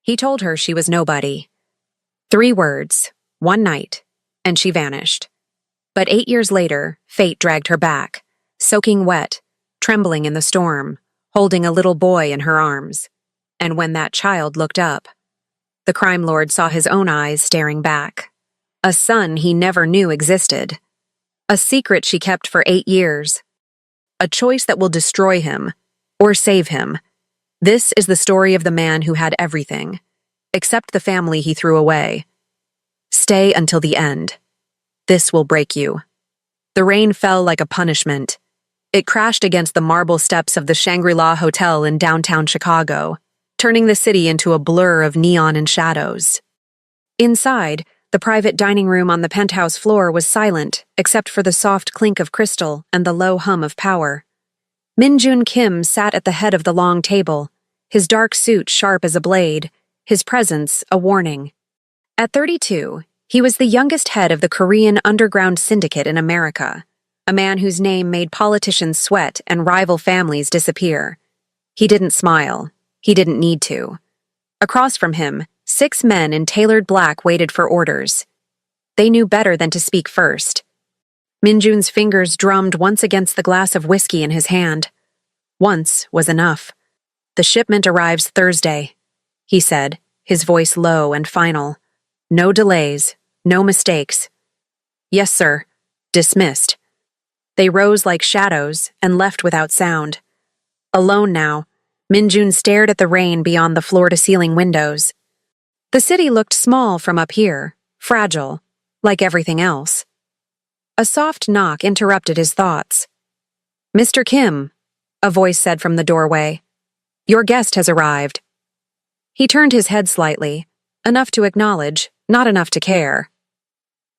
He told her she was nobody. 3 words, one night, and she vanished. But 8 years later, fate dragged her back, soaking wet, trembling in the storm, holding a little boy in her arms. And when that child looked up, the crime lord saw his own eyes staring back. A son he never knew existed. A secret she kept for 8 years. A choice that will destroy him, or save him. This is the story of the man who had everything, except the family he threw away. Stay until the end. This will break you. The rain fell like a punishment. It crashed against the marble steps of the Shangri-La Hotel in downtown Chicago, turning the city into a blur of neon and shadows. Inside, the private dining room on the penthouse floor was silent except for the soft clink of crystal and the low hum of power. Min-Jun Kim sat at the head of the long table, his dark suit sharp as a blade, his presence a warning. At 32, he was the youngest head of the Korean underground syndicate in America, a man whose name made politicians sweat and rival families disappear. He didn't smile. He didn't need to. Across from him, 6 men in tailored black waited for orders. They knew better than to speak first. Min-Jun's fingers drummed once against the glass of whiskey in his hand. Once was enough. The shipment arrives Thursday, he said, his voice low and final. No delays, no mistakes. Yes, sir. Dismissed. They rose like shadows and left without sound. Alone now, Min-Jun stared at the rain beyond the floor-to-ceiling windows. The city looked small from up here, fragile, like everything else. A soft knock interrupted his thoughts. Mr. Kim, a voice said from the doorway. Your guest has arrived. He turned his head slightly, enough to acknowledge, not enough to care.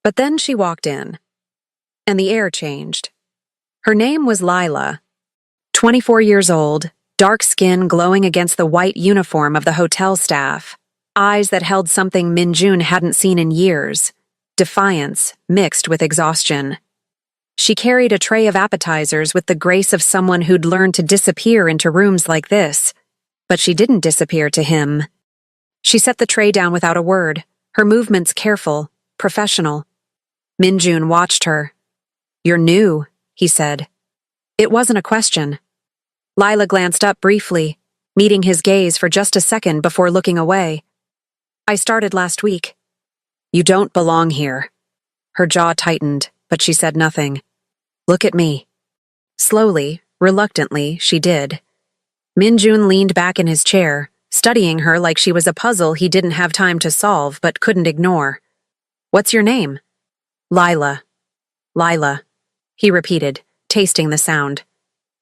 But then she walked in, and the air changed. Her name was Lila. 24 years old, dark skin glowing against the white uniform of the hotel staff, eyes that held something Min-Jun hadn't seen in years. Defiance mixed with exhaustion. She carried a tray of appetizers with the grace of someone who'd learned to disappear into rooms like this. But she didn't disappear to him. She set the tray down without a word, her movements careful, professional. Min-Jun watched her. You're new, he said. It wasn't a question. Lila glanced up briefly, meeting his gaze for just a second before looking away. I started last week. You don't belong here. Her jaw tightened, but she said nothing. Look at me. Slowly, reluctantly, she did. Min-Jun leaned back in his chair, studying her like she was a puzzle he didn't have time to solve but couldn't ignore. What's your name? Lila. Lila, he repeated, tasting the sound.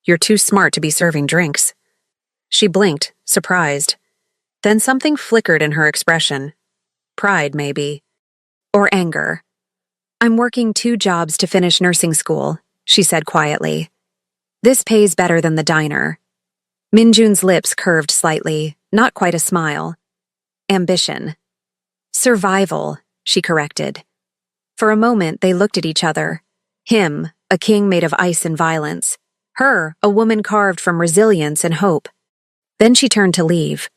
You're too smart to be serving drinks. She blinked, surprised. Then something flickered in her expression. Pride, maybe. Or anger. I'm working 2 jobs to finish nursing school, she said quietly. This pays better than the diner. Min-Jun's lips curved slightly, not quite a smile. Ambition. Survival, she corrected. For a moment, they looked at each other. Him, a king made of ice and violence. Her, a woman carved from resilience and hope. Then she turned to leave.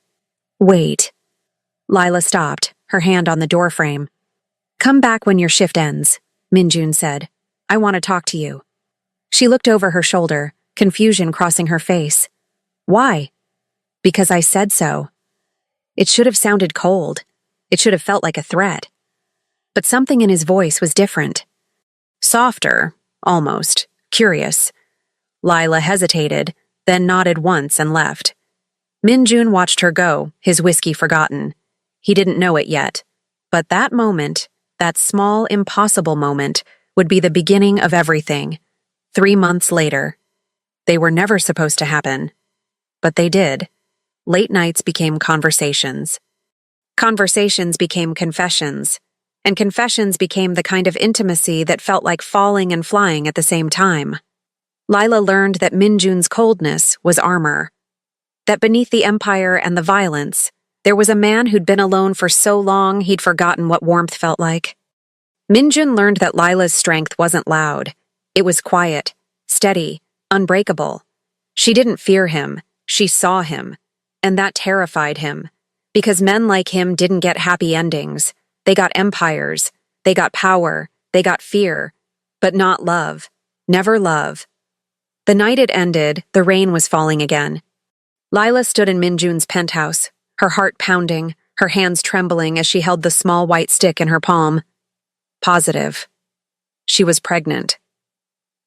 Wait. Lila stopped, her hand on the doorframe. Come back when your shift ends, Min-Jun said. I want to talk to you. She looked over her shoulder, confusion crossing her face. Why? Because I said so. It should have sounded cold. It should have felt like a threat. But something in his voice was different. Softer, almost, curious. Lila hesitated, then nodded once and left. Min-Jun watched her go, his whiskey forgotten. He didn't know it yet. But that moment, that small, impossible moment, would be the beginning of everything. 3 months later. They were never supposed to happen. But they did. Late nights became conversations. Conversations became confessions. And confessions became the kind of intimacy that felt like falling and flying at the same time. Lila learned that Min-Jun's coldness was armor. That beneath the empire and the violence, there was a man who'd been alone for so long he'd forgotten what warmth felt like. Min-Jun learned that Lila's strength wasn't loud. It was quiet, steady, unbreakable. She didn't fear him. She saw him. And that terrified him. Because men like him didn't get happy endings. They got empires. They got power. They got fear. But not love. Never love. The night it ended, the rain was falling again. Lila stood in Minjun's penthouse, her heart pounding, her hands trembling as she held the small white stick in her palm. Positive. She was pregnant.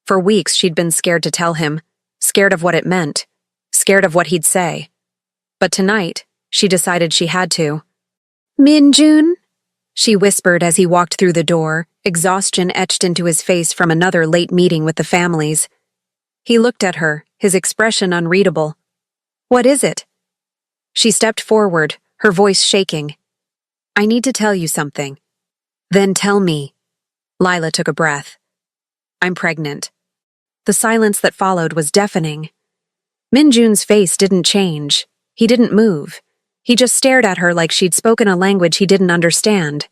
For weeks she'd been scared to tell him, scared of what it meant, scared of what he'd say. But tonight, she decided she had to. "Minjun?" she whispered as he walked through the door, exhaustion etched into his face from another late meeting with the families. He looked at her, his expression unreadable. "What is it?" She stepped forward, her voice shaking. "I need to tell you something." "Then tell me." Lila took a breath. "I'm pregnant." The silence that followed was deafening. Minjun's face didn't change. He didn't move. He just stared at her like she'd spoken a language he didn't understand.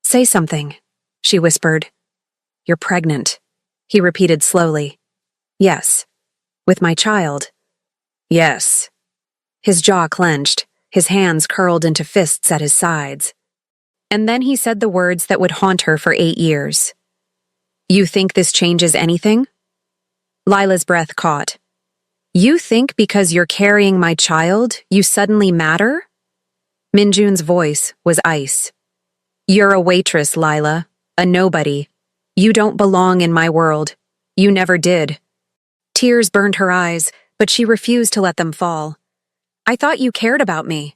"Say something," she whispered. "You're pregnant," he repeated slowly. "Yes. With my child." "Yes." His jaw clenched, his hands curled into fists at his sides. And then he said the words that would haunt her for 8 years. "You think this changes anything?" Lila's breath caught. "You think because you're carrying my child, you suddenly matter?" Minjun's voice was ice. "You're a waitress, Lila, a nobody. You don't belong in my world. You never did." Tears burned her eyes, but she refused to let them fall. "I thought you cared about me."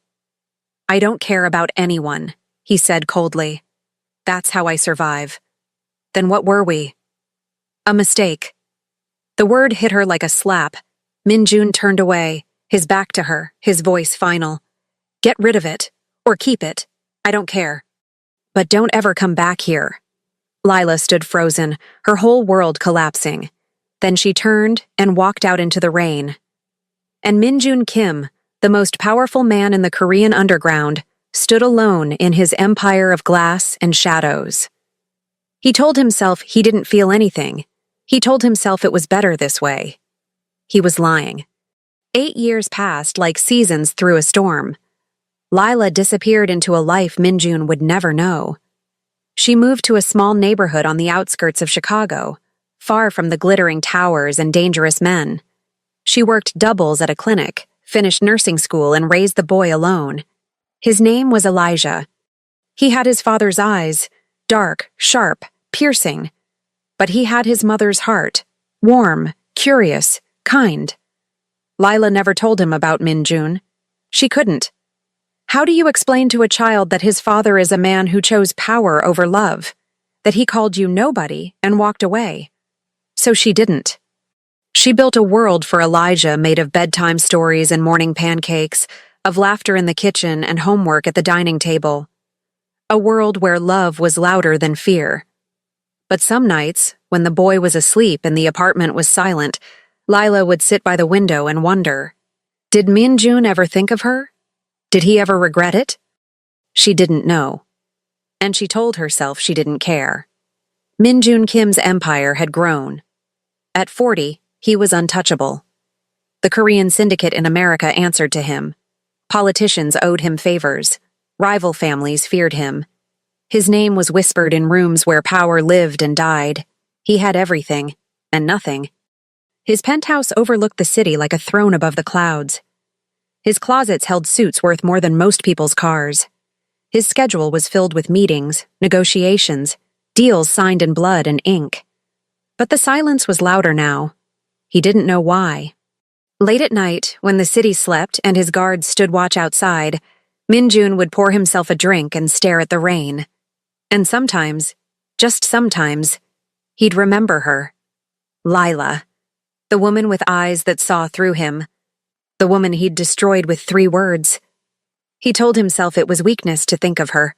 "I don't care about anyone," he said coldly. "That's how I survive." "Then what were we?" "A mistake." The word hit her like a slap. Minjun turned away, his back to her, his voice final. "Get rid of it. Or keep it. I don't care. But don't ever come back here." Lila stood frozen, her whole world collapsing. Then she turned and walked out into the rain. And Minjun Kim, the most powerful man in the Korean underground, stood alone in his empire of glass and shadows. He told himself he didn't feel anything. He told himself it was better this way. He was lying. 8 years passed like seasons through a storm. Lila disappeared into a life Minjun would never know. She moved to a small neighborhood on the outskirts of Chicago, far from the glittering towers and dangerous men. She worked doubles at a clinic, finished nursing school, and raised the boy alone. His name was Elijah. He had his father's eyes, dark, sharp, piercing. But he had his mother's heart, warm, curious, kind. Lila never told him about Minjun. She couldn't. How do you explain to a child that his father is a man who chose power over love, that he called you nobody and walked away? So she didn't. She built a world for Elijah made of bedtime stories and morning pancakes, of laughter in the kitchen and homework at the dining table. A world where love was louder than fear. But some nights, when the boy was asleep and the apartment was silent, Lila would sit by the window and wonder, did Minjun ever think of her? Did he ever regret it? She didn't know. And she told herself she didn't care. Minjun Kim's empire had grown. At 40, he was untouchable. The Korean syndicate in America answered to him. Politicians owed him favors. Rival families feared him. His name was whispered in rooms where power lived and died. He had everything, and nothing. His penthouse overlooked the city like a throne above the clouds. His closets held suits worth more than most people's cars. His schedule was filled with meetings, negotiations, deals signed in blood and ink. But the silence was louder now. He didn't know why. Late at night, when the city slept and his guards stood watch outside, Minjun would pour himself a drink and stare at the rain. And sometimes, just sometimes, he'd remember her. Lila, the woman with eyes that saw through him. The woman he'd destroyed with 3 words. He told himself it was weakness to think of her.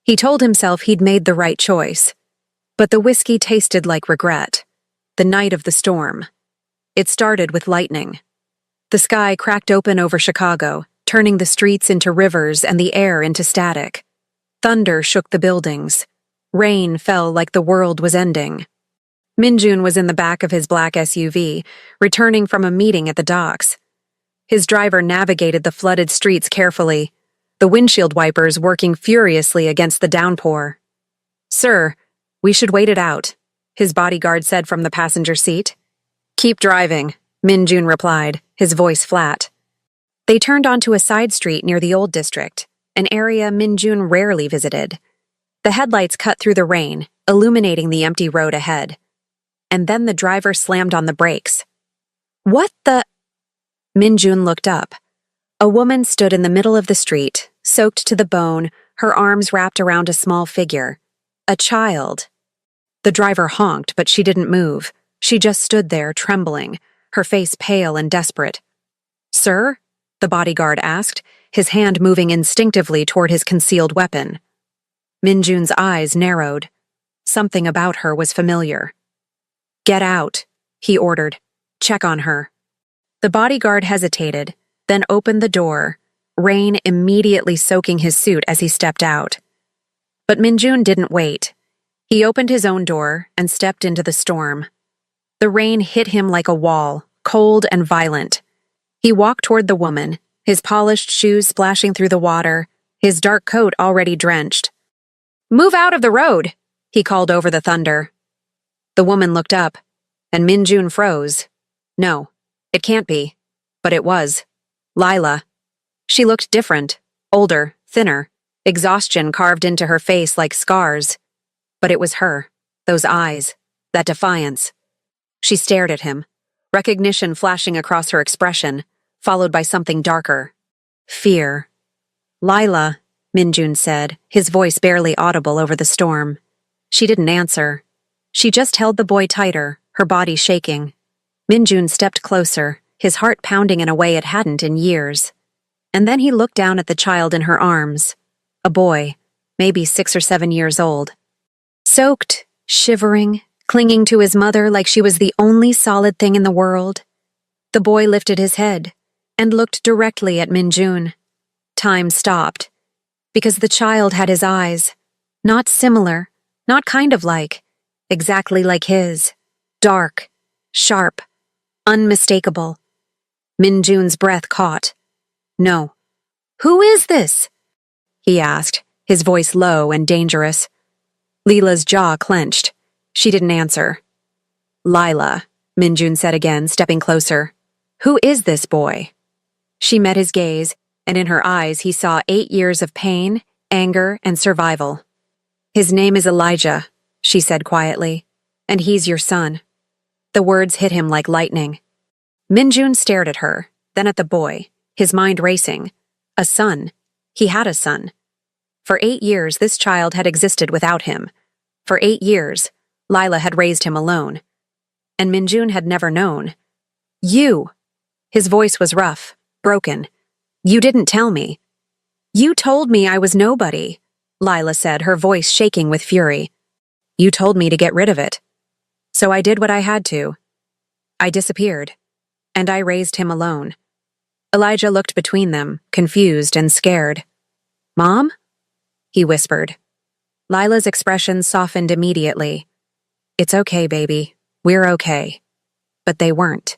He told himself he'd made the right choice. But the whiskey tasted like regret. The night of the storm. It started with lightning. The sky cracked open over Chicago, turning the streets into rivers and the air into static. Thunder shook the buildings. Rain fell like the world was ending. Minjun was in the back of his black SUV, returning from a meeting at the docks. His driver navigated the flooded streets carefully. the windshield wipers working furiously against the downpour. "Sir, we should wait it out," his bodyguard said from the passenger seat. "Keep driving," Min-jun replied, his voice flat. They turned onto a side street near the old district, an area Min-jun rarely visited. The headlights cut through the rain, illuminating the empty road ahead. And then the driver slammed on the brakes. "What the—" Min-jun looked up. A woman stood in the middle of the street, soaked to the bone, her arms wrapped around a small figure. A child. The driver honked, but she didn't move. She just stood there, trembling, her face pale and desperate. "Sir?" the bodyguard asked, his hand moving instinctively toward his concealed weapon. Min-jun's eyes narrowed. Something about her was familiar. "Get out," he ordered. "Check on her." The bodyguard hesitated, then opened the door, rain immediately soaking his suit as he stepped out. But Min-jun didn't wait. He opened his own door and stepped into the storm. The rain hit him like a wall, cold and violent. He walked toward the woman, his polished shoes splashing through the water, his dark coat already drenched. "Move out of the road," he called over the thunder. The woman looked up, and Min-jun froze. No, it can't be. But it was. Lila. She looked different, older, thinner, exhaustion carved into her face like scars. But it was her, those eyes, that defiance. She stared at him, recognition flashing across her expression, followed by something darker. Fear. "Lila," Min-jun said, his voice barely audible over the storm. She didn't answer. She just held the boy tighter, her body shaking. Min-jun stepped closer, his heart pounding in a way it hadn't in years. And then he looked down at the child in her arms. A boy, maybe 6 or 7 years old. Soaked, shivering, clinging to his mother like she was the only solid thing in the world. The boy lifted his head and looked directly at Min-jun. Time stopped. Because the child had his eyes. Not similar, not kind of like, exactly like his. Dark, sharp, unmistakable. Min-jun's breath caught. "No." "Who is this?" he asked, his voice low and dangerous. Lila's jaw clenched. She didn't answer. "Lila," Min-jun said again, stepping closer. "Who is this boy?" She met his gaze, and in her eyes he saw 8 years of pain, anger, and survival. "His name is Elijah," she said quietly, "and he's your son." The words hit him like lightning. Min-jun stared at her, then at the boy, his mind racing. A son. He had a son. For 8 years, this child had existed without him. For 8 years, Lila had raised him alone. And Min-jun had never known. "You!" His voice was rough, broken. "You didn't tell me." "You told me I was nobody," Lila said, her voice shaking with fury. "You told me to get rid of it. So I did what I had to. I disappeared. And I raised him alone." Elijah looked between them, confused and scared. "Mom?" he whispered. Lila's expression softened immediately. "It's okay, baby. We're okay." But they weren't.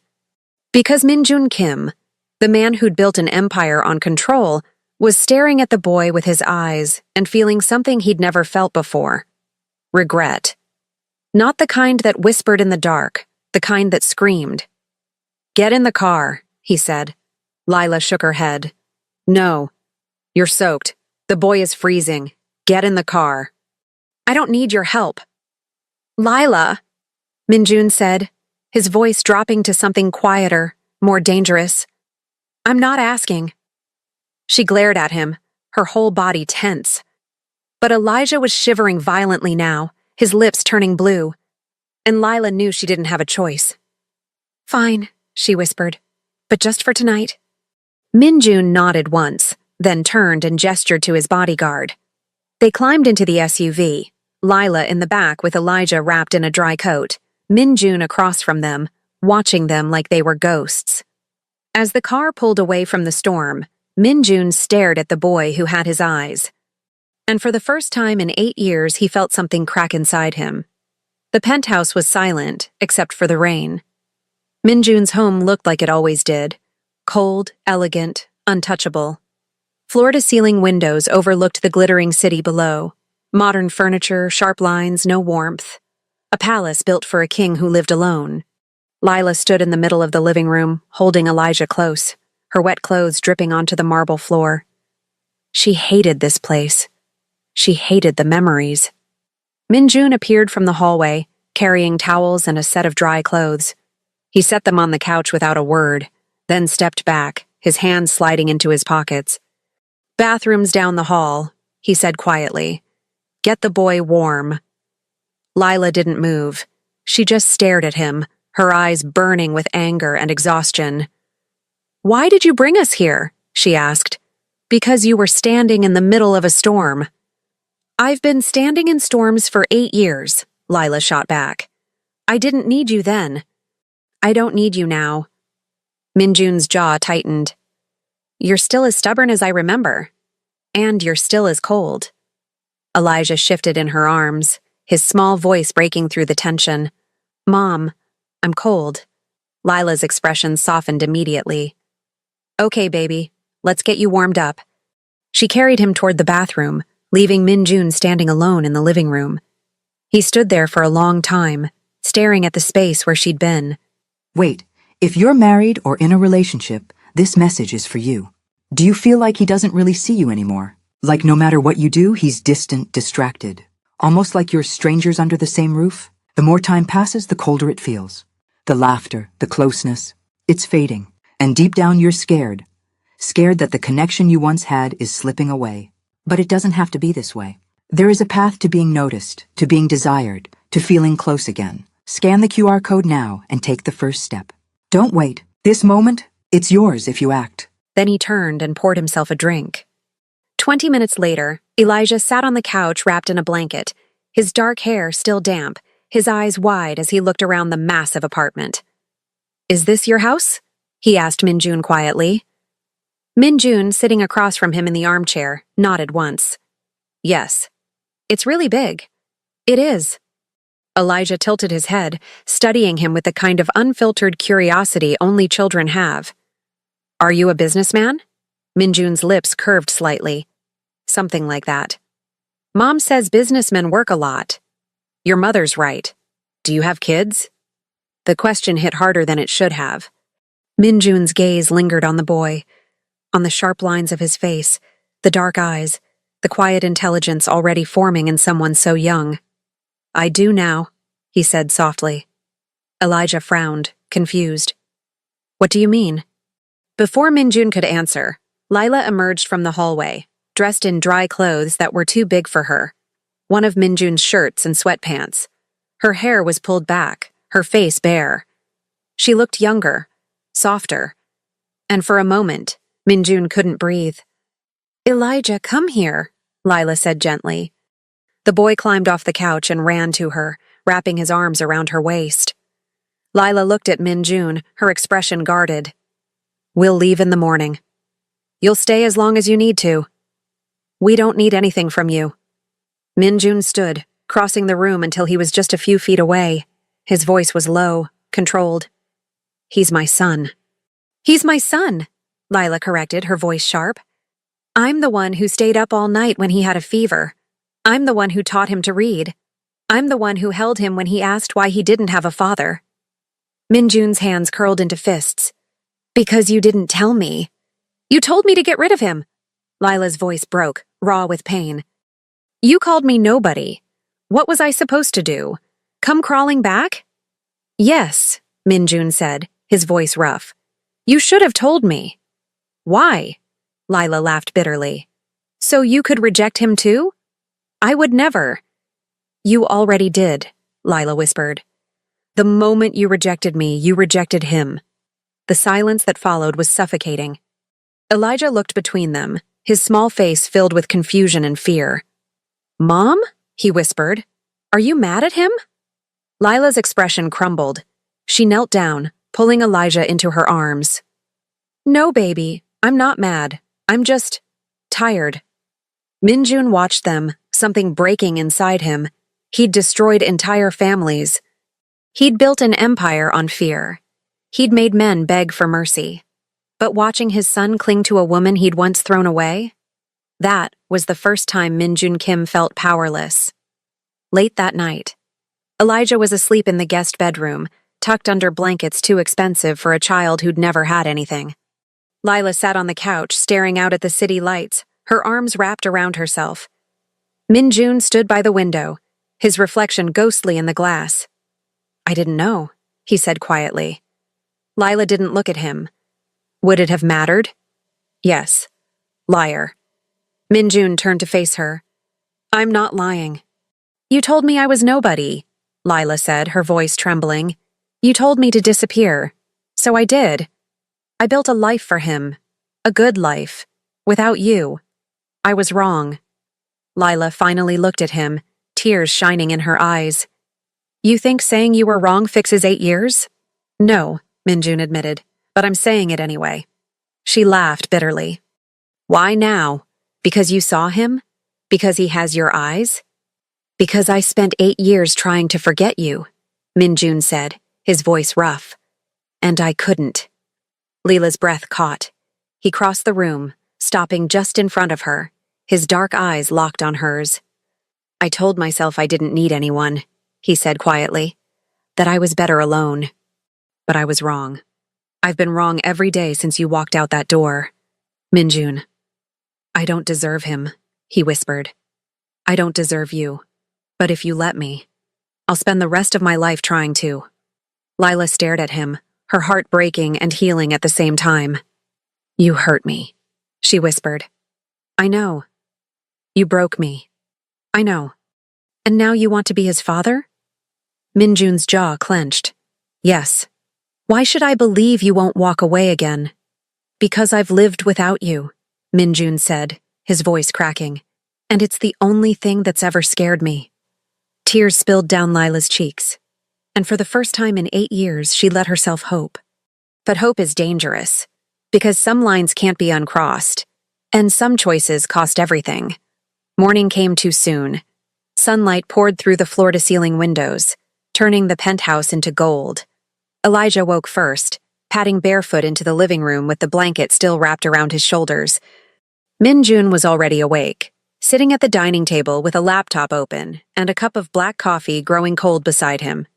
Because Min-jun Kim, the man who'd built an empire on control, was staring at the boy with his eyes and feeling something he'd never felt before. Regret. Not the kind that whispered in the dark, the kind that screamed. "Get in the car," he said. Lila shook her head. "No. You're soaked. The boy is freezing. Get in the car." "I don't need your help." "Lila," Min-jun said, his voice dropping to something quieter, more dangerous. "I'm not asking." She glared at him, her whole body tense. But Elijah was shivering violently now, his lips turning blue. And Lila knew she didn't have a choice. "Fine," she whispered, "but just for tonight." Min-jun nodded once, then turned and gestured to his bodyguard. They climbed into the SUV, Lila in the back with Elijah wrapped in a dry coat, Min-jun across from them, watching them like they were ghosts. As the car pulled away from the storm, Min-jun stared at the boy who had his eyes. And for the first time in 8 years, he felt something crack inside him. The penthouse was silent, except for the rain. Min-jun's home looked like it always did. Cold, elegant, untouchable. Floor-to-ceiling windows overlooked the glittering city below. Modern furniture, sharp lines, no warmth. A palace built for a king who lived alone. Lila stood in the middle of the living room, holding Elijah close, her wet clothes dripping onto the marble floor. She hated this place. She hated the memories. Minjun appeared from the hallway, carrying towels and a set of dry clothes. He set them on the couch without a word, then stepped back, his hands sliding into his pockets. "Bathroom's down the hall," he said quietly. "Get the boy warm." Lila didn't move. She just stared at him, her eyes burning with anger and exhaustion. "Why did you bring us here?" she asked. "Because you were standing in the middle of a storm." "I've been standing in storms for 8 years, Lila shot back. "I didn't need you then. I don't need you now." Minjun's jaw tightened. "You're still as stubborn as I remember. And you're still as cold." Elijah shifted in her arms, his small voice breaking through the tension. "Mom, I'm cold." Lila's expression softened immediately. "Okay, baby, let's get you warmed up." She carried him toward the bathroom, leaving Minjun standing alone in the living room. He stood there for a long time, staring at the space where she'd been. Wait, if you're married or in a relationship, this message is for you. Do you feel like he doesn't really see you anymore? Like no matter what you do, he's distant, distracted. Almost like you're strangers under the same roof? The more time passes, the colder it feels. The laughter, the closeness, it's fading. And deep down you're scared. Scared that the connection you once had is slipping away. But it doesn't have to be this way. There is a path to being noticed, to being desired, to feeling close again. Scan the QR code now and take the first step. Don't wait. This moment, it's yours if you act. Then he turned and poured himself a drink. 20 minutes later, Elijah sat on the couch wrapped in a blanket, his dark hair still damp, his eyes wide as he looked around the massive apartment. "Is this your house?" he asked Minjun quietly. Minjun, sitting across from him in the armchair, nodded once. "Yes. It's really big." "It is." Elijah tilted his head, studying him with the kind of unfiltered curiosity only children have. "Are you a businessman?" Minjun's lips curved slightly. "Something like that." "Mom says businessmen work a lot." "Your mother's right. Do you have kids?" The question hit harder than it should have. Minjun's gaze lingered on the boy, on the sharp lines of his face, the dark eyes, the quiet intelligence already forming in someone so young. "I do now," he said softly. Elijah frowned, confused. "What do you mean?" Before Minjun could answer, Lila emerged from the hallway, dressed in dry clothes that were too big for her. One of Minjun's shirts and sweatpants. Her hair was pulled back, her face bare. She looked younger, softer, and for a moment, Minjun couldn't breathe. "Elijah, come here," Lila said gently. The boy climbed off the couch and ran to her, wrapping his arms around her waist. Lila looked at Minjun, her expression guarded. "We'll leave in the morning. You'll stay as long as you need to. We don't need anything from you." Minjun stood, crossing the room until he was just a few feet away. His voice was low, controlled. "He's my son." "He's my son," Lila corrected, her voice sharp. "I'm the one who stayed up all night when he had a fever. I'm the one who taught him to read. I'm the one who held him when he asked why he didn't have a father." Minjun's hands curled into fists. "Because you didn't tell me. You told me to get rid of him." Lila's voice broke, raw with pain. "You called me nobody. What was I supposed to do? Come crawling back?" "Yes," Minjun said, his voice rough. "You should have told me." "Why?" Lila laughed bitterly. "So you could reject him too?" "I would never." "You already did," Lila whispered. "The moment you rejected me, you rejected him." The silence that followed was suffocating. Elijah looked between them, his small face filled with confusion and fear. "Mom?" he whispered. "Are you mad at him?" Lila's expression crumbled. She knelt down, pulling Elijah into her arms. "No, baby, I'm not mad. I'm just tired." Minjun watched them, something breaking inside him. He'd destroyed entire families. He'd built an empire on fear. He'd made men beg for mercy. But watching his son cling to a woman he'd once thrown away, That was the first time Minjun Kim felt powerless. Late that night, Elijah was asleep in the guest bedroom, tucked under blankets too expensive for a child who'd never had anything. Lila sat on the couch, staring out at the city lights, her arms wrapped around herself. Minjun stood by the window, his reflection ghostly in the glass. "I didn't know," he said quietly. Lila didn't look at him. Would it have mattered? Yes. Liar. Minjun turned to face her. "I'm not lying." "You told me I was nobody," Lila said, her voice trembling. "You told me to disappear. So I did. I built a life for him. A good life. Without you. I was wrong." Lila finally looked at him, tears shining in her eyes. "You think saying you were wrong fixes 8 years?" "No," Minjun admitted, "but I'm saying it anyway." She laughed bitterly. "Why now? Because you saw him? Because he has your eyes?" "Because I spent 8 years trying to forget you," Minjun said, his voice rough. "And I couldn't." Leela's breath caught. He crossed the room, stopping just in front of her, his dark eyes locked on hers. "I told myself I didn't need anyone," he said quietly, "that I was better alone. But I was wrong. I've been wrong every day since you walked out that door. Minjun." "I don't deserve him," he whispered. "I don't deserve you. But if you let me, I'll spend the rest of my life trying to." Lila stared at him, her heart breaking and healing at the same time. "You hurt me," she whispered. "I know. You broke me. I know. And now you want to be his father?" Minjun's jaw clenched. "Yes. Why should I believe you won't walk away again?" "Because I've lived without you," Minjun said, his voice cracking. "And it's the only thing that's ever scared me." Tears spilled down Lila's cheeks. And for the first time in 8 years, she let herself hope. But hope is dangerous, because some lines can't be uncrossed, and some choices cost everything. Morning came too soon. Sunlight poured through the floor-to-ceiling windows, turning the penthouse into gold. Elijah woke first, padding barefoot into the living room with the blanket still wrapped around his shoulders. Minjun was already awake, sitting at the dining table with a laptop open and a cup of black coffee growing cold beside him.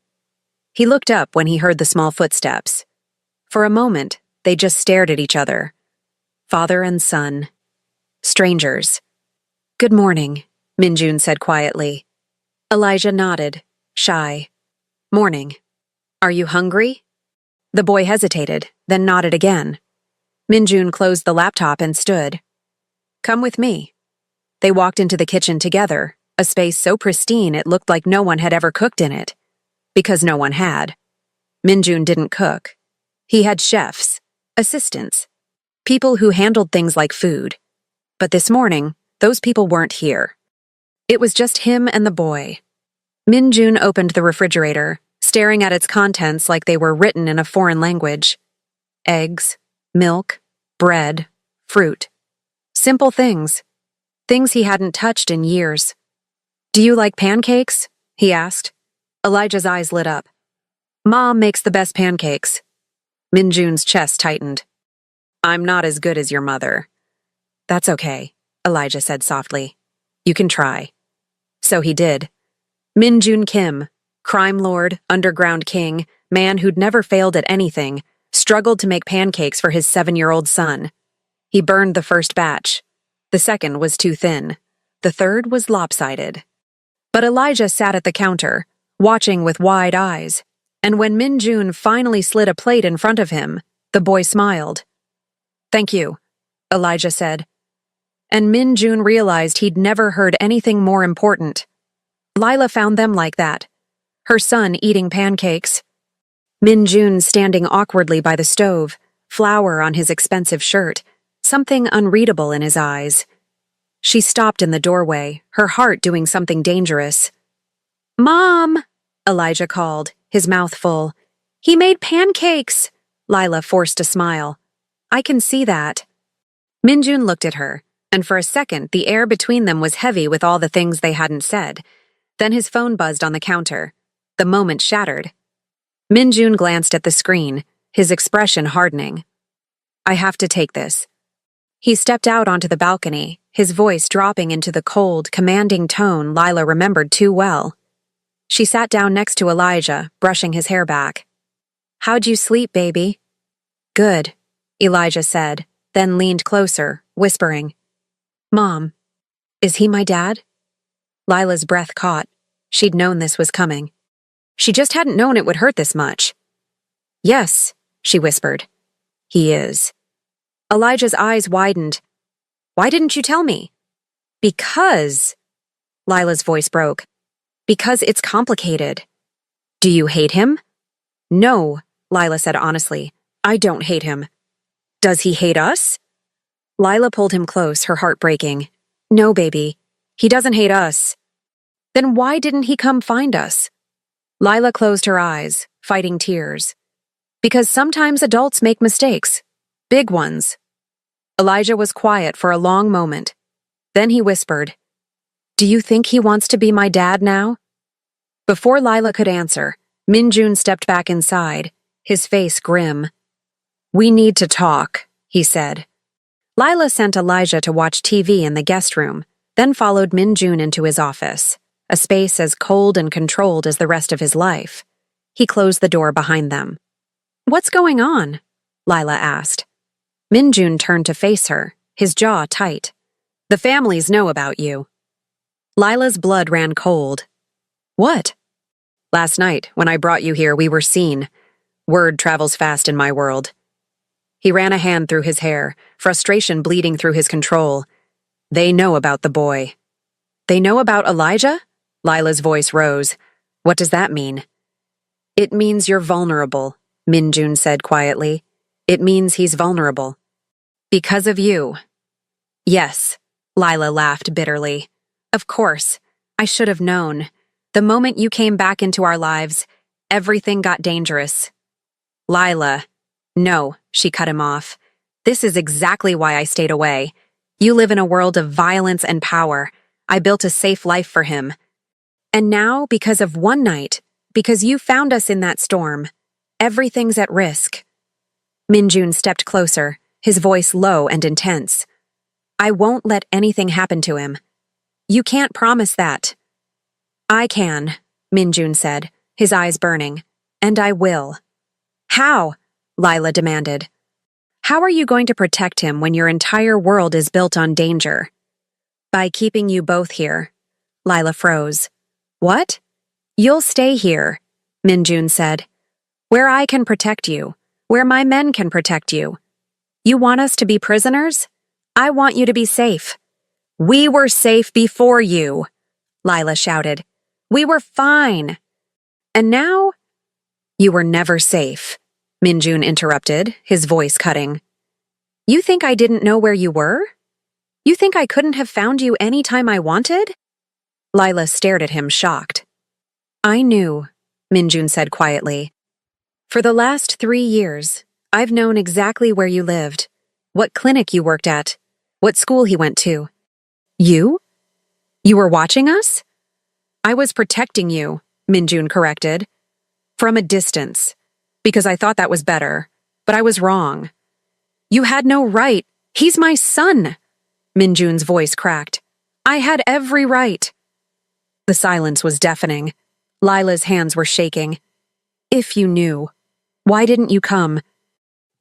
He looked up when he heard the small footsteps. For a moment, they just stared at each other. Father and son. Strangers. "Good morning," Minjun said quietly. Elijah nodded, shy. "Morning. Are you hungry?" The boy hesitated, then nodded again. Minjun closed the laptop and stood. "Come with me." They walked into the kitchen together, a space so pristine it looked like no one had ever cooked in it. Because no one had. Minjun didn't cook. He had chefs, assistants, people who handled things like food. But this morning, those people weren't here. It was just him and the boy. Minjun opened the refrigerator, staring at its contents like they were written in a foreign language. Eggs, milk, bread, fruit. Simple things. Things he hadn't touched in years. "Do you like pancakes?" he asked. Elijah's eyes lit up. "Mom makes the best pancakes." Minjun's chest tightened. "I'm not as good as your mother." "That's okay," Elijah said softly. "You can try." So he did. Minjun Kim, crime lord, underground king, man who'd never failed at anything, struggled to make pancakes for his 7-year-old son. He burned the first batch. The second was too thin. The third was lopsided. But Elijah sat at the counter, watching with wide eyes, and when Minjun finally slid a plate in front of him, the boy smiled. "Thank you," Elijah said. And Minjun realized he'd never heard anything more important. Lila found them like that. Her son eating pancakes. Minjun standing awkwardly by the stove, flour on his expensive shirt, something unreadable in his eyes. She stopped in the doorway, her heart doing something dangerous. "Mom!" Elijah called, his mouth full. "He made pancakes!" Lila forced a smile. "I can see that." Minjun looked at her, and for a second the air between them was heavy with all the things they hadn't said. Then his phone buzzed on the counter. The moment shattered. Minjun glanced at the screen, his expression hardening. "I have to take this." He stepped out onto the balcony, his voice dropping into the cold, commanding tone Lila remembered too well. She sat down next to Elijah, brushing his hair back. "How'd you sleep, baby?" "Good," Elijah said, then leaned closer, whispering, "Mom, is he my dad?" Lila's breath caught. She'd known this was coming. She just hadn't known it would hurt this much. "Yes," she whispered. "He is." Elijah's eyes widened. "Why didn't you tell me?" "Because," Lila's voice broke, "because it's complicated." "Do you hate him?" "No," Lila said honestly. "I don't hate him." "Does he hate us?" Lila pulled him close, her heart breaking. "No, baby. He doesn't hate us." "Then why didn't he come find us?" Lila closed her eyes, fighting tears. "Because sometimes adults make mistakes. Big ones." Elijah was quiet for a long moment. Then he whispered, "Do you think he wants to be my dad now?" Before Lila could answer, Minjun stepped back inside, his face grim. "We need to talk," he said. Lila sent Elijah to watch TV in the guest room, then followed Minjun into his office, a space as cold and controlled as the rest of his life. He closed the door behind them. "What's going on?" Lila asked. Minjun turned to face her, his jaw tight. "The families know about you." Lila's blood ran cold. "What?" "Last night, when I brought you here, we were seen. Word travels fast in my world." He ran a hand through his hair, frustration bleeding through his control. "They know about the boy." "They know about Elijah?" Lila's voice rose. "What does that mean?" "It means you're vulnerable," Minjun said quietly. "It means he's vulnerable. Because of you." "Yes," Lila laughed bitterly. "Of course. I should have known. The moment you came back into our lives, everything got dangerous." "Lila." "No," she cut him off. "This is exactly why I stayed away. You live in a world of violence and power. I built a safe life for him. And now, because of one night, because you found us in that storm, everything's at risk." Minjun stepped closer, his voice low and intense. "I won't let anything happen to him." "You can't promise that." "I can," Minjun said, his eyes burning. "And I will." "How?" Lila demanded. "How are you going to protect him when your entire world is built on danger?" "By keeping you both here." Lila froze. "What?" "You'll stay here," Minjun said. "Where I can protect you, where my men can protect you. You want us to be prisoners? I want you to be safe." "We were safe before you," Lila shouted. "We were fine. And now?" "You were never safe," Minjun interrupted, his voice cutting. "You think I didn't know where you were? You think I couldn't have found you any time I wanted?" Lila stared at him, shocked. "I knew," Minjun said quietly. "For the last 3 years, I've known exactly where you lived, what clinic you worked at, what school he went to." "You? You were watching us?" "I was protecting you," Minjun corrected. "From a distance, because I thought that was better, but I was wrong." "You had no right. He's my son," Minjun's voice cracked. "I had every right." The silence was deafening. Lila's hands were shaking. "If you knew, why didn't you come?"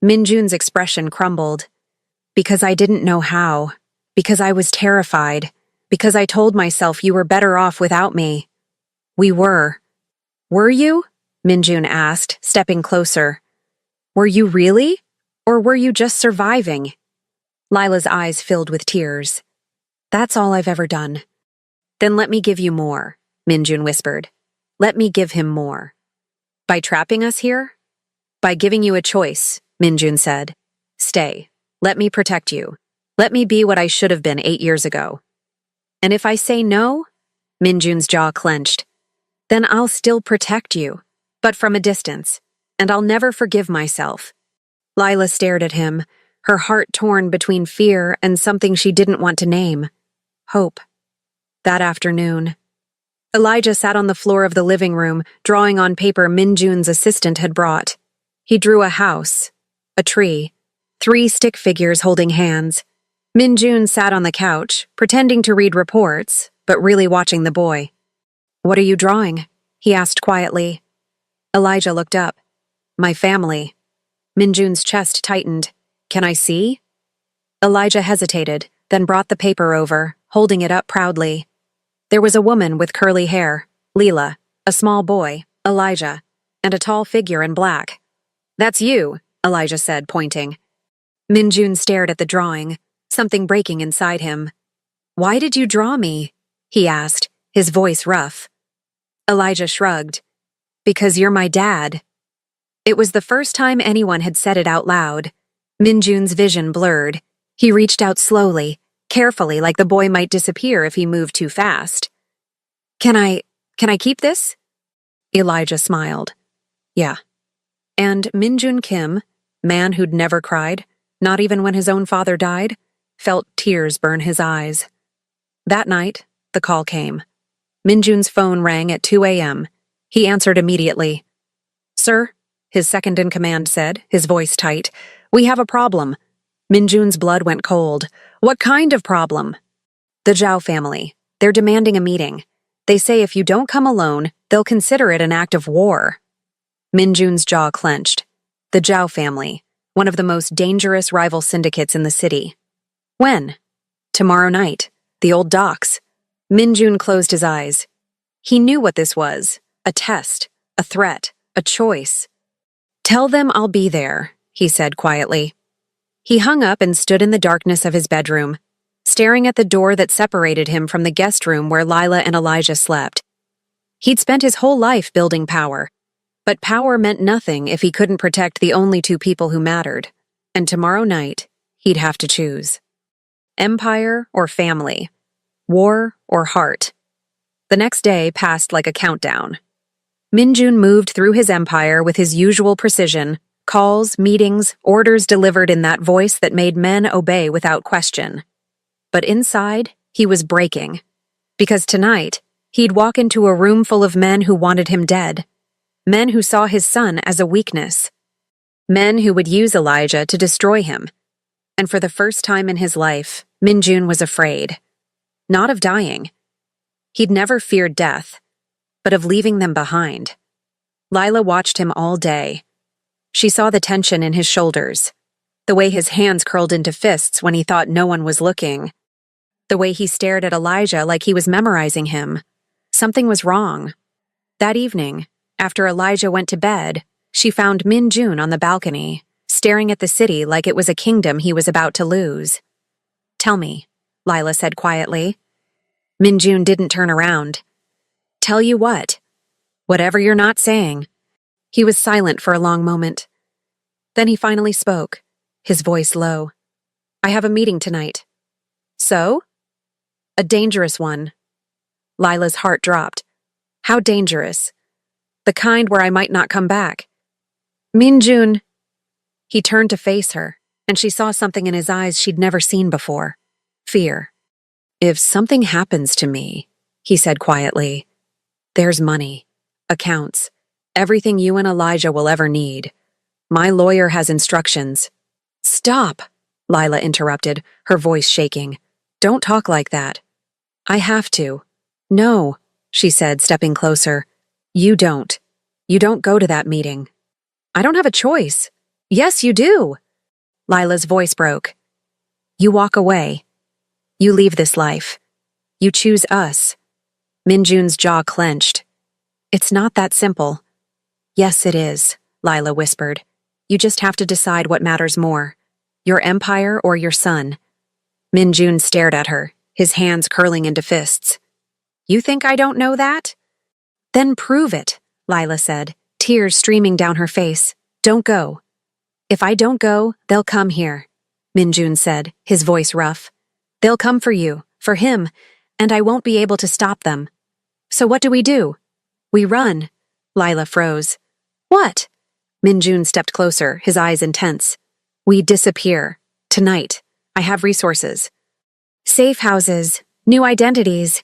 Minjun's expression crumbled. "Because I didn't know how. Because I was terrified. Because I told myself you were better off without me." "We were." "Were you?" Minjun asked, stepping closer. "Were you really? Or were you just surviving?" Lila's eyes filled with tears. "That's all I've ever done." "Then let me give you more," Minjun whispered. "Let me give him more." "By trapping us here?" "By giving you a choice," Minjun said. "Stay. Let me protect you. Let me be what I should have been 8 years ago." "And if I say no?" Minjun's jaw clenched. "Then I'll still protect you, but from a distance, and I'll never forgive myself." Lila stared at him, her heart torn between fear and something she didn't want to name. Hope. That afternoon, Elijah sat on the floor of the living room, drawing on paper Minjun's assistant had brought. He drew a house, a tree, 3 stick figures holding hands. Min-jun sat on the couch, pretending to read reports, but really watching the boy. "What are you drawing?" he asked quietly. Elijah looked up. "My family." Min-jun's chest tightened. "Can I see?" Elijah hesitated, then brought the paper over, holding it up proudly. There was a woman with curly hair, Leela, a small boy, Elijah, and a tall figure in black. "That's you," Elijah said, pointing. Min-jun stared at the drawing, something breaking inside him. "Why did you draw me?" he asked, his voice rough. Elijah shrugged. "Because you're my dad." It was the first time anyone had said it out loud. Min-jun's vision blurred. He reached out slowly, carefully, like the boy might disappear if he moved too fast. Can I keep this?" Elijah smiled. "Yeah." And Min-jun Kim, man who'd never cried, not even when his own father died, felt tears burn his eyes. That night, the call came. Min-jun's phone rang at 2 a.m. He answered immediately. "Sir," his second-in-command said, his voice tight, "we have a problem." Min-jun's blood went cold. "What kind of problem?" "The Zhao family. They're demanding a meeting. They say if you don't come alone, they'll consider it an act of war." Min-jun's jaw clenched. The Zhao family, one of the most dangerous rival syndicates in the city. "When?" "Tomorrow night. The old docks." Min-jun closed his eyes. He knew what this was. A test, a threat, a choice. "Tell them I'll be there," he said quietly. He hung up and stood in the darkness of his bedroom, staring at the door that separated him from the guest room where Lila and Elijah slept. He'd spent his whole life building power, but power meant nothing if he couldn't protect the only two people who mattered. And tomorrow night, he'd have to choose. Empire or family? War or heart? The next day passed like a countdown. Min-jun moved through his empire with his usual precision, calls, meetings, orders delivered in that voice that made men obey without question. But inside, he was breaking. Because tonight, he'd walk into a room full of men who wanted him dead. Men who saw his son as a weakness. Men who would use Elijah to destroy him. And for the first time in his life, Min-jun was afraid. Not of dying. He'd never feared death, but of leaving them behind. Lila watched him all day. She saw the tension in his shoulders, the way his hands curled into fists when he thought no one was looking, the way he stared at Elijah like he was memorizing him. Something was wrong. That evening, after Elijah went to bed, she found Min-jun on the balcony, staring at the city like it was a kingdom he was about to lose. "Tell me," Lila said quietly. Min-jun didn't turn around. "Tell you what?" "Whatever you're not saying." He was silent for a long moment. Then he finally spoke, his voice low. "I have a meeting tonight." "So?" "A dangerous one." Lila's heart dropped. "How dangerous?" "The kind where I might not come back." "Min-jun." He turned to face her, and she saw something in his eyes she'd never seen before. Fear. "If something happens to me," he said quietly, "there's money, accounts, everything you and Elijah will ever need. My lawyer has instructions." "Stop," Lila interrupted, her voice shaking. "Don't talk like that." "I have to." "No," she said, stepping closer. "You don't. You don't go to that meeting." "I don't have a choice." "Yes, you do." Lila's voice broke. "You walk away. You leave this life. You choose us." Min-jun's jaw clenched. "It's not that simple." "Yes, it is," Lila whispered. "You just have to decide what matters more, your empire or your son." Min-jun stared at her, his hands curling into fists. "You think I don't know that?" "Then prove it," Lila said, tears streaming down her face. "Don't go." "If I don't go, they'll come here," Min-jun said, his voice rough. "They'll come for you, for him, and I won't be able to stop them." "So what do? "We run." Lila froze. "What?" Min-jun stepped closer, his eyes intense. "We disappear. Tonight. I have resources. Safe houses, new identities.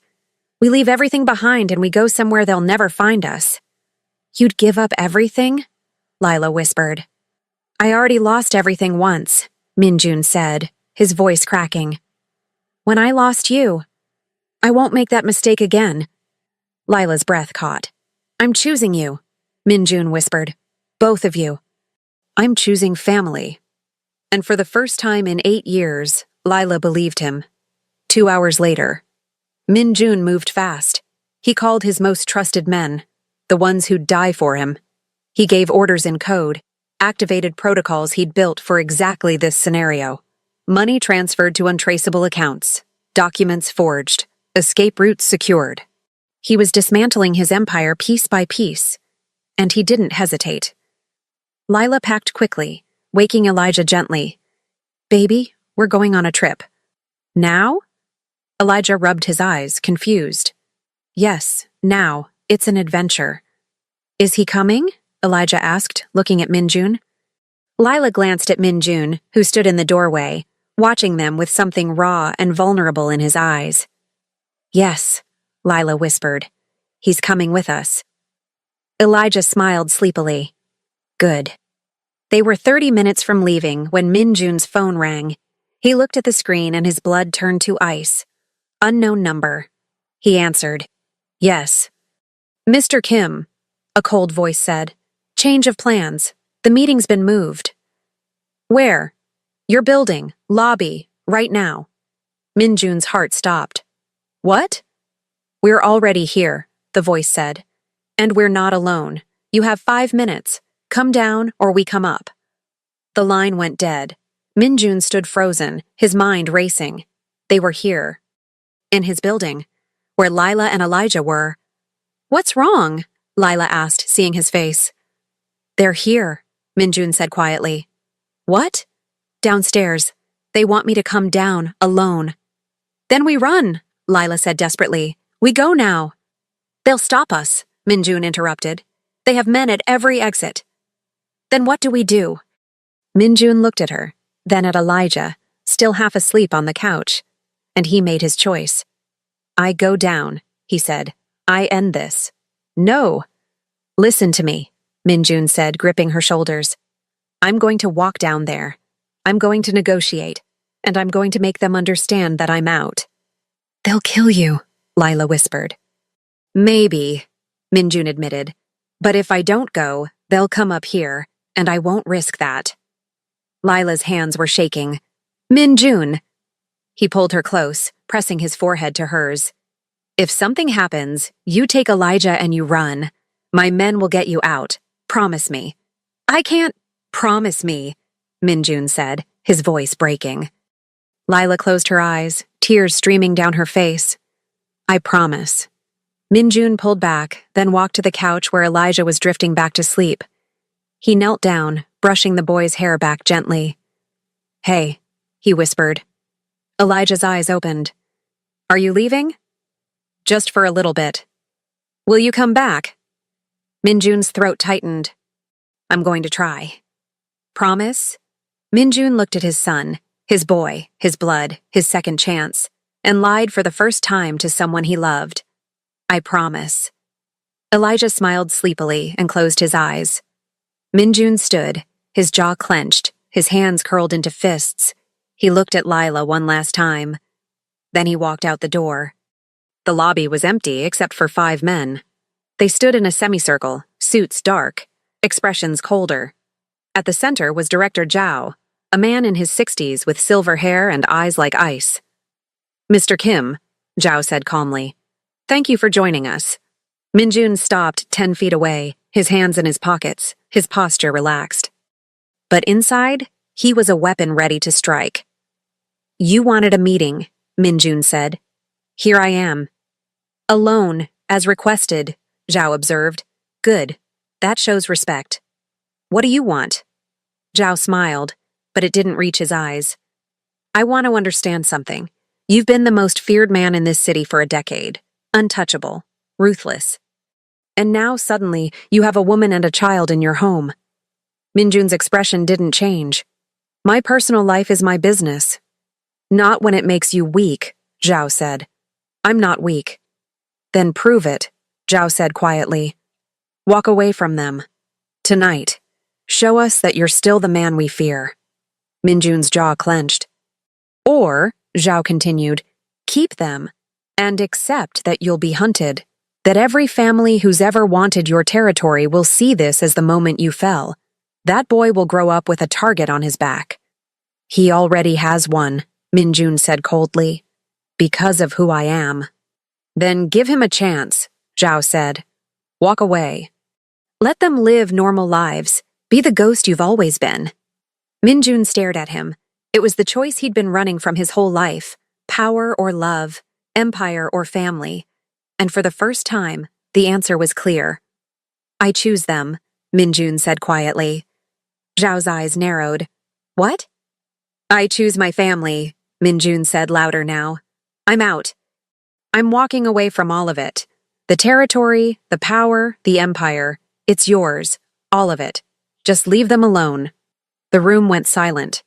We leave everything behind and we go somewhere they'll never find us." "You'd give up everything?" Lila whispered. "I already lost everything once," Min-jun said. his voice cracking. When I lost you. I won't make that mistake again. Lila's breath caught. I'm choosing you, Minjun whispered. Both of you. I'm choosing family. And for the first time in 8 years, Lila believed him. 2 hours later, Minjun moved fast. He called his most trusted men, the ones who'd die for him. He gave orders in code, activated protocols he'd built for exactly this scenario. Money transferred to untraceable accounts, documents forged, escape routes secured. He was dismantling his empire piece by piece, and he didn't hesitate. Lila packed quickly, waking Elijah gently. Baby, we're going on a trip. Now? Elijah rubbed his eyes, confused. Yes, now. It's an adventure. Is he coming? Elijah asked, looking at Minjun. Lila glanced at Minjun, who stood in the doorway, watching them with something raw and vulnerable in his eyes. Yes, Lila whispered. He's coming with us. Elijah smiled sleepily. Good. They were 30 minutes from leaving when Minjun's phone rang. He looked at the screen and his blood turned to ice. Unknown number. He answered. Yes. Mr. Kim, a cold voice said. Change of plans. The meeting's been moved. Where? Your building, lobby, right now. Minjun's heart stopped. What? We're already here, the voice said. And we're not alone. You have 5 minutes. Come down or we come up. The line went dead. Minjun stood frozen, his mind racing. They were here. In his building, where Lila and Elijah were. What's wrong? Lila asked, seeing his face. They're here, Minjun said quietly. What? Downstairs. They want me to come down, alone. Then we run, Lila said desperately. We go now. They'll stop us, Minjun interrupted. They have men at every exit. Then what do we do? Minjun looked at her, then at Elijah, still half asleep on the couch, and he made his choice. I go down, he said. I end this. No. Listen to me, Minjun said, gripping her shoulders. I'm going to walk down there. I'm going to negotiate, and I'm going to make them understand that I'm out. They'll kill you, Lila whispered. Maybe, Minjun admitted. But if I don't go, they'll come up here, and I won't risk that. Lila's hands were shaking. Minjun! He pulled her close, pressing his forehead to hers. If something happens, you take Elijah and you run. My men will get you out. Promise me. I can't. Promise me, Minjun said, his voice breaking. Lila closed her eyes, tears streaming down her face. I promise. Minjun pulled back, then walked to the couch where Elijah was drifting back to sleep. He knelt down, brushing the boy's hair back gently. Hey, he whispered. Elijah's eyes opened. Are you leaving? Just for a little bit. Will you come back? Minjun's throat tightened. I'm going to try. Promise? Minjun looked at his son, his boy, his blood, his second chance, and lied for the first time to someone he loved. I promise. Elijah smiled sleepily and closed his eyes. Minjun stood, his jaw clenched, his hands curled into fists. He looked at Lila one last time. Then he walked out the door. The lobby was empty except for 5 men. They stood in a semicircle, suits dark, expressions colder. At the center was Director Zhao, a man in his 60s with silver hair and eyes like ice. Mr. Kim, Zhao said calmly, thank you for joining us. Minjun stopped 10 feet away, his hands in his pockets, his posture relaxed. But inside, he was a weapon ready to strike. You wanted a meeting, Minjun said. Here I am. Alone, as requested, Zhao observed. Good. That shows respect. What do you want? Zhao smiled, but it didn't reach his eyes. I want to understand something. You've been the most feared man in this city for a decade. Untouchable. Ruthless. And now, suddenly, you have a woman and a child in your home. Minjun's expression didn't change. My personal life is my business. Not when it makes you weak, Zhao said. I'm not weak. Then prove it, Zhao said quietly. Walk away from them. Tonight. Show us that you're still the man we fear. Minjun's jaw clenched. Or, Zhao continued, keep them and accept that you'll be hunted, that every family who's ever wanted your territory will see this as the moment you fell. That boy will grow up with a target on his back. He already has one, Minjun said coldly. Because of who I am. Then give him a chance, Zhao said. Walk away. Let them live normal lives. Be the ghost you've always been. Minjun stared at him. It was the choice he'd been running from his whole life. Power or love, empire or family. And for the first time, the answer was clear. I choose them, Minjun said quietly. Zhao's eyes narrowed. What? I choose my family, Minjun said louder now. I'm out. I'm walking away from all of it. The territory, the power, the empire. It's yours. All of it. Just leave them alone. The room went silent.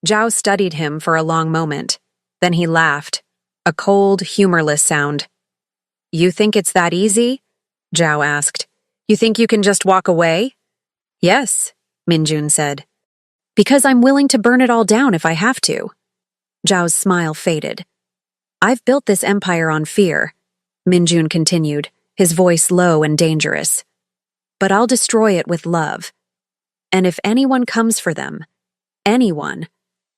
Zhao studied him for a long moment. Then he laughed. A cold, humorless sound. You think it's that easy? Zhao asked. You think you can just walk away? Yes, Minjun said. Because I'm willing to burn it all down if I have to. Zhao's smile faded. I've built this empire on fear, Minjun continued, his voice low and dangerous. But I'll destroy it with love. And if anyone comes for them, anyone,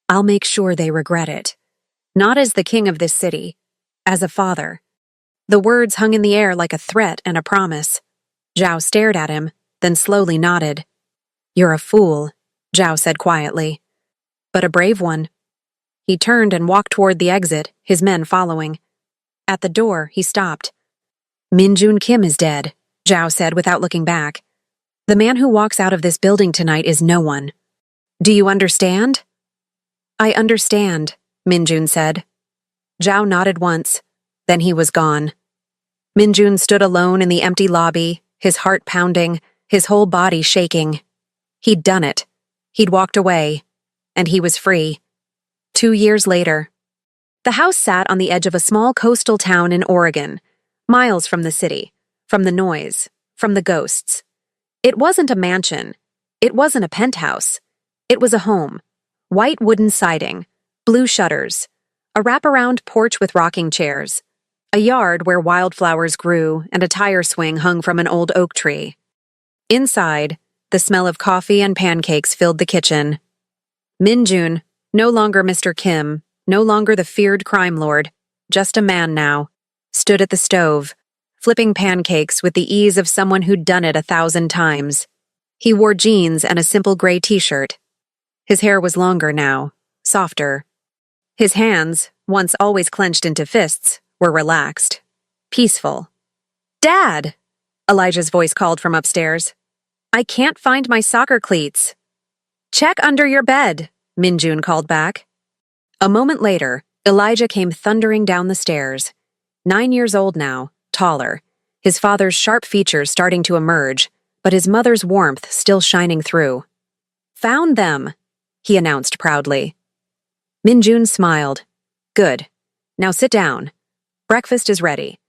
I'll make sure they regret it. Not as the king of this city, as a father. The words hung in the air like a threat and a promise. Zhao stared at him, then slowly nodded. You're a fool, Zhao said quietly. But a brave one. He turned and walked toward the exit, his men following. At the door, he stopped. Minjun Kim is dead, Zhao said without looking back. The man who walks out of this building tonight is no one. Do you understand? I understand, Minjun said. Zhao nodded once, then he was gone. Minjun stood alone in the empty lobby, his heart pounding, his whole body shaking. He'd done it. He'd walked away, and he was free. 2 years later, the house sat on the edge of a small coastal town in Oregon, miles from the city, from the noise, from the ghosts. It wasn't a mansion. It wasn't a penthouse. It was a home. White wooden siding, blue shutters, a wraparound porch with rocking chairs, a yard where wildflowers grew and a tire swing hung from an old oak tree. Inside, the smell of coffee and pancakes filled the kitchen. Minjun, no longer Mr. Kim, no longer the feared crime lord, just a man now, stood at the stove, flipping pancakes with the ease of someone who'd done it 1,000 times. He wore jeans and a simple gray t-shirt. His hair was longer now, softer. His hands, once always clenched into fists, were relaxed, peaceful. Dad! Elijah's voice called from upstairs. I can't find my soccer cleats. Check under your bed, Minjun called back. A moment later, Elijah came thundering down the stairs. 9 years old now, taller, his father's sharp features starting to emerge, but his mother's warmth still shining through. Found them, he announced proudly. Minjun smiled. Good. Now sit down. Breakfast is ready.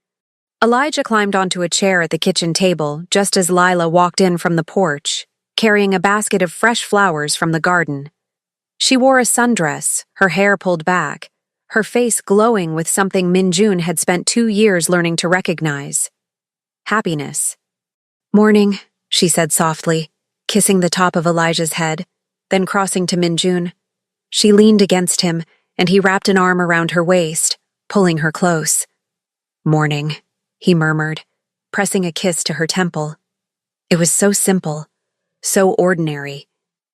Elijah climbed onto a chair at the kitchen table just as Lila walked in from the porch, carrying a basket of fresh flowers from the garden. She wore a sundress, her hair pulled back, her face glowing with something Minjun had spent 2 years learning to recognize. Happiness. Morning, she said softly, kissing the top of Elijah's head, then crossing to Minjun. She leaned against him, and he wrapped an arm around her waist, pulling her close. Morning, he murmured, pressing a kiss to her temple. It was so simple, so ordinary,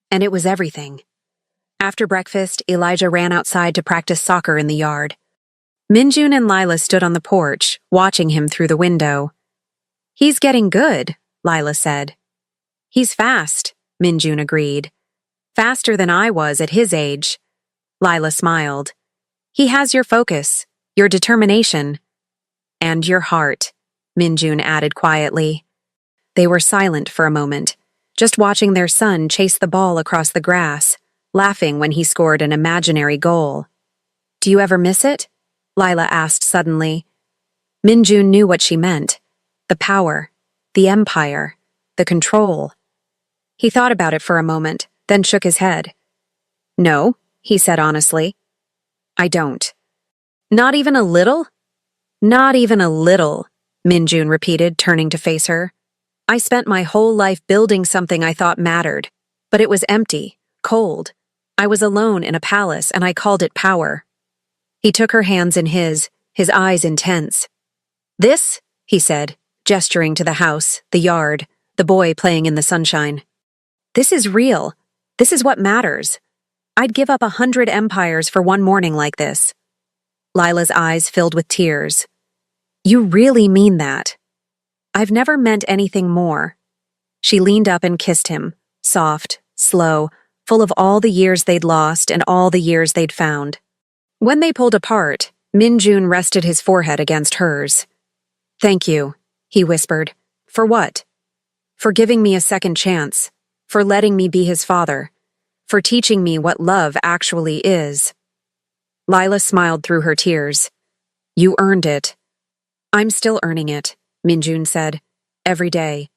and it was everything. After breakfast, Elijah ran outside to practice soccer in the yard. Minjun and Lila stood on the porch, watching him through the window. He's getting good, Lila said. He's fast, Minjun agreed. Faster than I was at his age. Lila smiled. He has your focus, your determination. And your heart, Minjun added quietly. They were silent for a moment, just watching their son chase the ball across the grass, laughing when he scored an imaginary goal. Do you ever miss it? Lila asked suddenly. Minjun knew what she meant. The power, the empire, the control. He thought about it for a moment, then shook his head. No, he said honestly. I don't. Not even a little? Not even a little, Minjun repeated, turning to face her. I spent my whole life building something I thought mattered, but it was empty, cold. I was alone in a palace, and I called it power. He took her hands in his eyes intense. This, he said, gesturing to the house, the yard, the boy playing in the sunshine. This is real. This is what matters. I'd give up 100 empires for one morning like this. Lila's eyes filled with tears. You really mean that? I've never meant anything more. She leaned up and kissed him, soft, slow, full of all the years they'd lost and all the years they'd found. When they pulled apart, Minjun rested his forehead against hers. Thank you, he whispered. For what? For giving me a second chance, for letting me be his father, for teaching me what love actually is. Lila smiled through her tears. You earned it. I'm still earning it, Minjun said. Every day.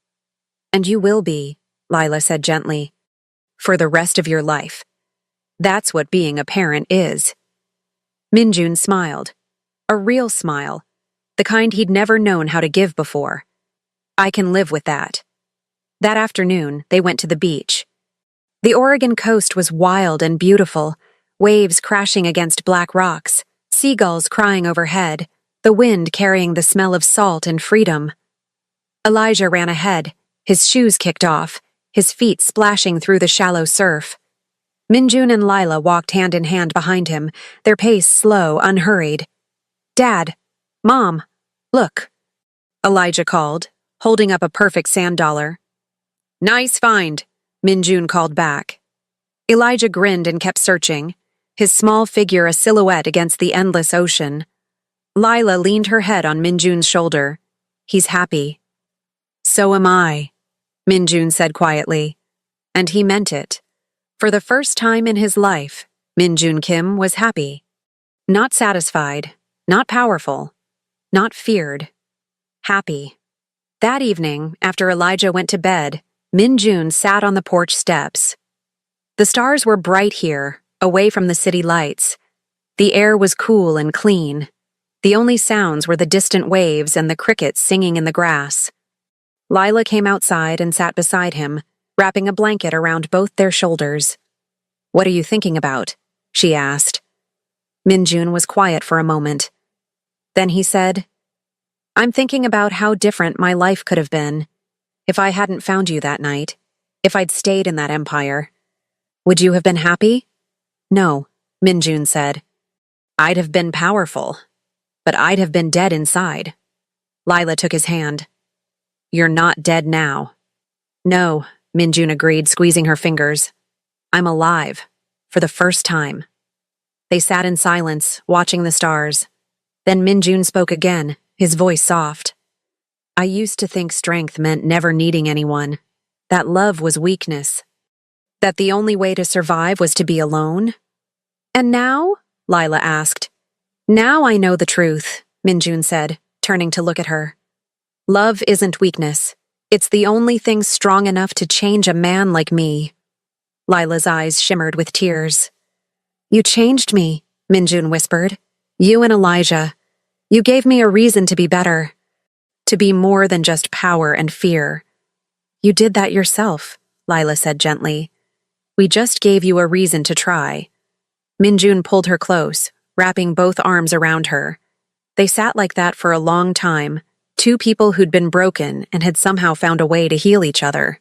And you will be, Lila said gently. For the rest of your life. That's what being a parent is. Minjun smiled. A real smile. The kind he'd never known how to give before. I can live with that. That afternoon, they went to the beach. The Oregon coast was wild and beautiful, waves crashing against black rocks, seagulls crying overhead, the wind carrying the smell of salt and freedom. Elijah ran ahead, his shoes kicked off, his feet splashing through the shallow surf. Minjun and Lila walked hand in hand behind him, their pace slow, unhurried. Dad, Mom, look, Elijah called, holding up a perfect sand dollar. Nice find, Minjun called back. Elijah grinned and kept searching, his small figure a silhouette against the endless ocean. Lila leaned her head on Minjun's shoulder. He's happy. So am I, Minjun said quietly. And he meant it. For the first time in his life, Minjun Kim was happy. Not satisfied, not powerful, not feared. Happy. That evening, after Elijah went to bed, Minjun sat on the porch steps. The stars were bright here, away from the city lights. The air was cool and clean. The only sounds were the distant waves and the crickets singing in the grass. Lila came outside and sat beside him, wrapping a blanket around both their shoulders. What are you thinking about? She asked. Minjun was quiet for a moment. Then he said, I'm thinking about how different my life could have been if I hadn't found you that night, if I'd stayed in that empire. Would you have been happy? No, Minjun said. I'd have been powerful, but I'd have been dead inside. Lila took his hand. You're not dead now. No, Minjun agreed, squeezing her fingers. I'm alive, for the first time. They sat in silence, watching the stars. Then Minjun spoke again, his voice soft. I used to think strength meant never needing anyone, that love was weakness, that the only way to survive was to be alone. And now? Lila asked. Now I know the truth, Minjun said, turning to look at her. Love isn't weakness. It's the only thing strong enough to change a man like me. Lila's eyes shimmered with tears. You changed me, Minjun whispered. You and Elijah. You gave me a reason to be better. To be more than just power and fear. You did that yourself, Lila said gently. We just gave you a reason to try. Minjun pulled her close, wrapping both arms around her. They sat like that for a long time, two people who'd been broken and had somehow found a way to heal each other.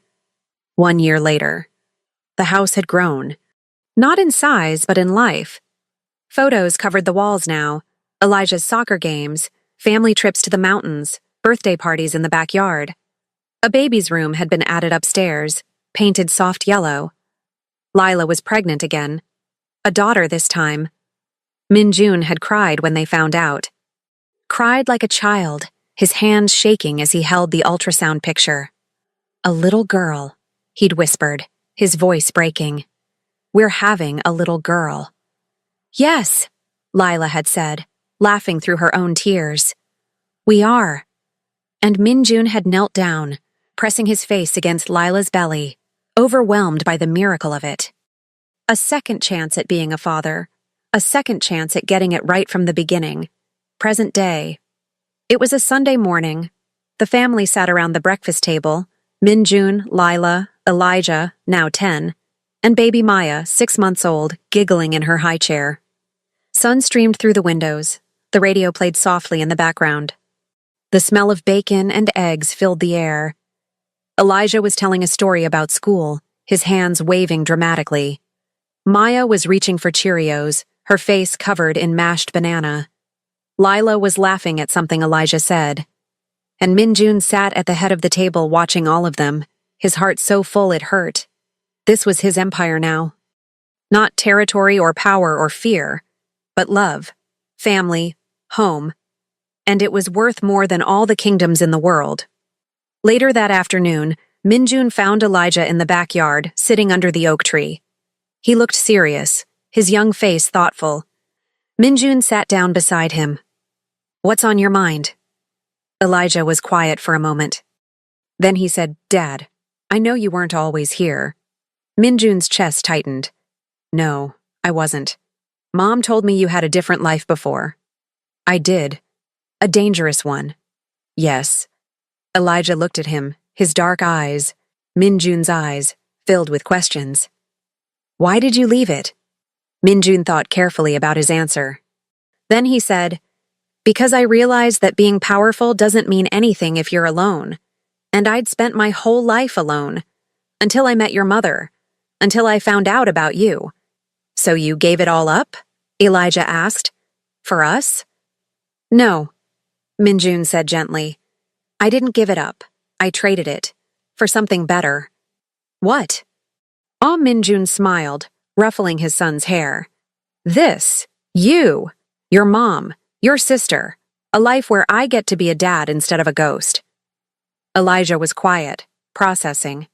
1 year later. The house had grown. Not in size, but in life. Photos covered the walls now. Elijah's soccer games, family trips to the mountains, birthday parties in the backyard. A baby's room had been added upstairs, painted soft yellow. Lila was pregnant again. A daughter this time. Minjun had cried when they found out. Cried like a child, his hands shaking as he held the ultrasound picture. A little girl, he'd whispered, his voice breaking. We're having a little girl. Yes, Lila had said, laughing through her own tears. We are. And Minjun had knelt down, pressing his face against Lila's belly, overwhelmed by the miracle of it. A second chance at being a father, A second chance at getting it right from the beginning. Present day. It was a Sunday morning. The family sat around the breakfast table, Minjun, Lila, Elijah, now 10, and baby Maya, 6 months old, giggling in her high chair. Sun streamed through the windows. The radio played softly in the background. The smell of bacon and eggs filled the air. Elijah was telling a story about school, his hands waving dramatically. Maya was reaching for Cheerios, her face covered in mashed banana. Lila was laughing at something Elijah said. And Minjun sat at the head of the table watching all of them, his heart so full it hurt. This was his empire now. Not territory or power or fear, but love, family, home. And it was worth more than all the kingdoms in the world. Later that afternoon, Minjun found Elijah in the backyard, sitting under the oak tree. He looked serious, his young face thoughtful. Minjun sat down beside him. "What's on your mind?" Elijah was quiet for a moment. Then he said, "Dad, I know you weren't always here." Minjun's chest tightened. "No, I wasn't. Mom told me you had a different life before." "I did. A dangerous one." "Yes." Elijah looked at him, his dark eyes, Minjun's eyes, filled with questions. "Why did you leave it?" Minjun thought carefully about his answer. Then he said, "Because I realized that being powerful doesn't mean anything if you're alone. And I'd spent my whole life alone. Until I met your mother. Until I found out about you." "So you gave it all up?" Elijah asked. "For us?" "No," Minjun said gently. "I didn't give it up. I traded it. For something better." "What?" Minjun smiled, ruffling his son's hair. "This. You. Your mom. Your sister. A life where I get to be a dad instead of a ghost." Elijah was quiet, processing.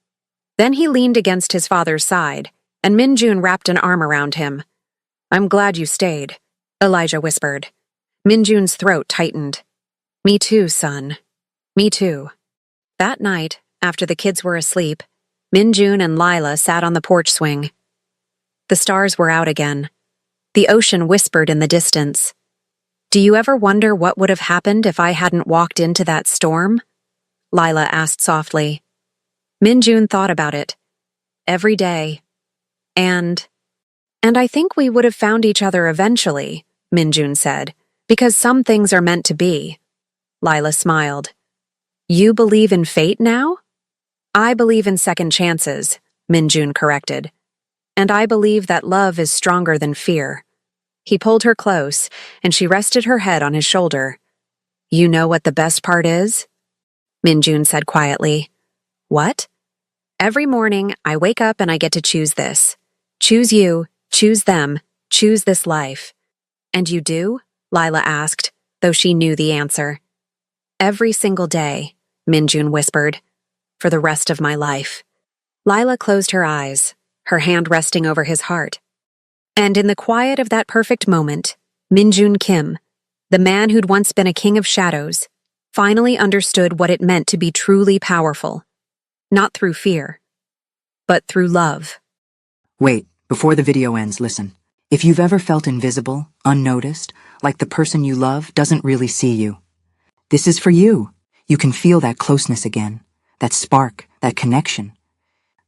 Then he leaned against his father's side, and Minjun wrapped an arm around him. "I'm glad you stayed," Elijah whispered. Minjun's throat tightened. "Me too, son. Me too." That night, after the kids were asleep, Minjun and Lila sat on the porch swing. The stars were out again. The ocean whispered in the distance. "Do you ever wonder what would have happened if I hadn't walked into that storm?" Lila asked softly. Minjun thought about it. Every day. And I think we would have found each other eventually, Minjun said, because some things are meant to be. Lila smiled. "You believe in fate now?" "I believe in second chances," Minjun corrected. "And I believe that love is stronger than fear." He pulled her close, and she rested her head on his shoulder. "You know what the best part is?" Minjun said quietly. "What?" "Every morning, I wake up and I get to choose this. Choose you, choose them, choose this life." "And you do?" Lila asked, though she knew the answer. "Every single day," Minjun whispered, "for the rest of my life." Lila closed her eyes, her hand resting over his heart. And in the quiet of that perfect moment, Minjun Kim, the man who'd once been a king of shadows, finally understood what it meant to be truly powerful. Not through fear, but through love. Wait, before the video ends, listen. If you've ever felt invisible, unnoticed, like the person you love doesn't really see you, this is for you. You can feel that closeness again, that spark, that connection,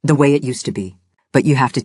the way it used to be, but you have to